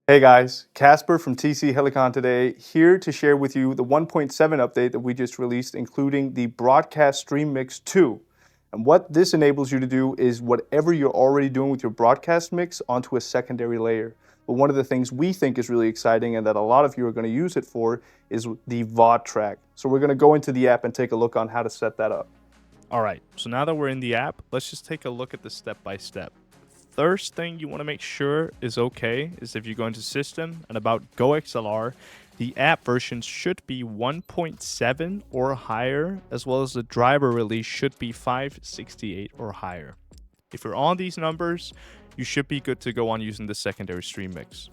Hey guys, Casper from TC Helicon today, here to share with you the 1.7 update that we just released, including the Broadcast Stream Mix 2. And what this enables you to do is whatever you're already doing with your broadcast mix onto a secondary layer. But one of the things we think is really exciting and that a lot of you are going to use it for is the VOD track. So we're going to go into the app and take a look on how to set that up. All right, so now that we're in the app, let's just take a look at the step-by-step. First thing you want to make sure is okay is if you go into System and about GoXLR, the app version should be 1.7 or higher, as well as the driver release should be 568 or higher. If you're on these numbers, you should be good to go on using the secondary stream mix.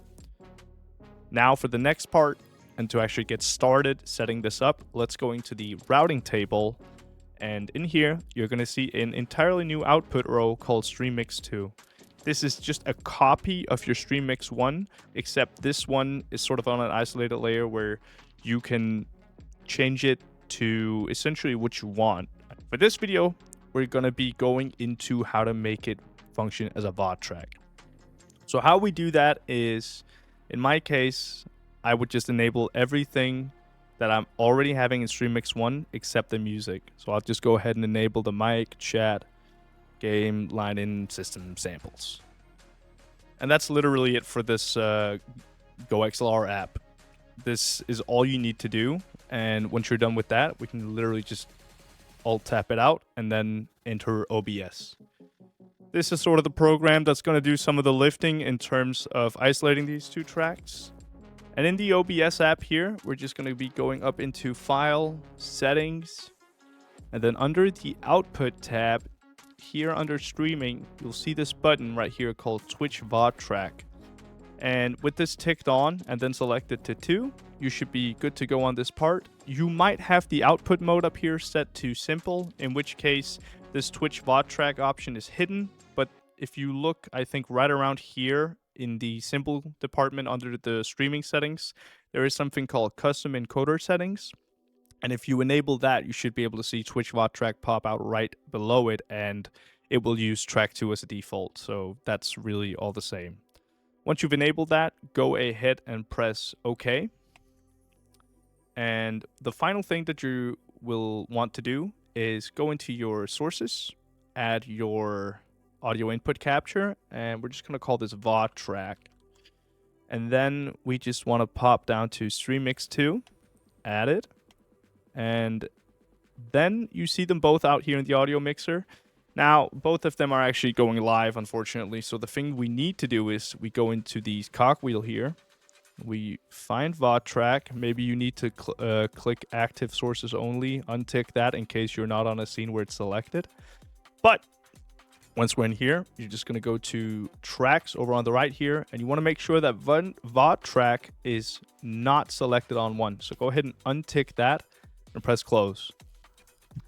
Now for the next part, and to actually get started setting this up, let's go into the routing table. And in here, you're going to see an entirely new output row called Stream Mix 2. This is just a copy of your Stream Mix 1, except this one is sort of on an isolated layer where you can change it to essentially what you want. For this video, we're going to be going into how to make it function as a VOD track. So how we do that is, in my case, I would just enable everything that I'm already having in Stream Mix 1 except the music. So I'll just go ahead and enable the mic, chat, game, line-in, system samples. And that's literally it for this GoXLR app. This is all you need to do. And once you're done with that, we can literally just Alt-tap it out and then enter OBS. This is sort of the program that's going to do some of the lifting in terms of isolating these two tracks. And in the OBS app here, we're just going to be going up into File, Settings, and then under the Output tab, here under Streaming, you'll see this button right here called Twitch VOD track. And with this ticked on and then selected to 2, you should be good to go on this part. You might have the output mode up here set to simple, in which case this Twitch VOD track option is hidden. But if you look, I think right around here, in the simple department under the streaming settings, there is something called custom encoder settings. And if you enable that, you should be able to see Twitch VOD track pop out right below it, and it will use track 2 as a default. So that's really all the same. Once you've enabled that, go ahead and press OK. And the final thing that you will want to do is go into your sources, add your audio input capture, and we're just going to call this VOD track. And then we just want to pop down to Stream Mix 2, add it, and then you see them both out here in the audio mixer. Now, both of them are actually going live, unfortunately, so the thing we need to do is we go into the cogwheel here, we find VOD track. Maybe you need to click Active Sources Only, untick that in case you're not on a scene where it's selected. But once we're in here, you're just going to go to tracks over on the right here, and you want to make sure that VOD track is not selected on 1. So go ahead and untick that and press close.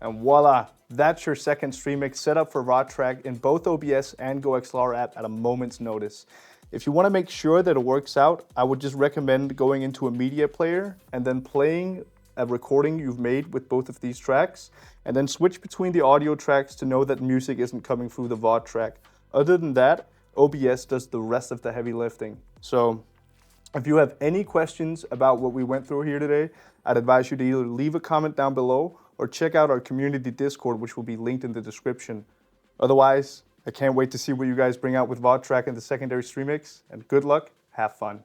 And voila, that's your second stream mix set up for VOD track in both OBS and GoXLR app at a moment's notice. If you want to make sure that it works out, I would just recommend going into a media player and then playing a recording you've made with both of these tracks, and then switch between the audio tracks to know that music isn't coming through the VOD track. Other than that, OBS does the rest of the heavy lifting. So if you have any questions about what we went through here today, I'd advise you to either leave a comment down below or check out our community Discord, which will be linked in the description. Otherwise, I can't wait to see what you guys bring out with VOD track and the secondary stream mix, and good luck, have fun.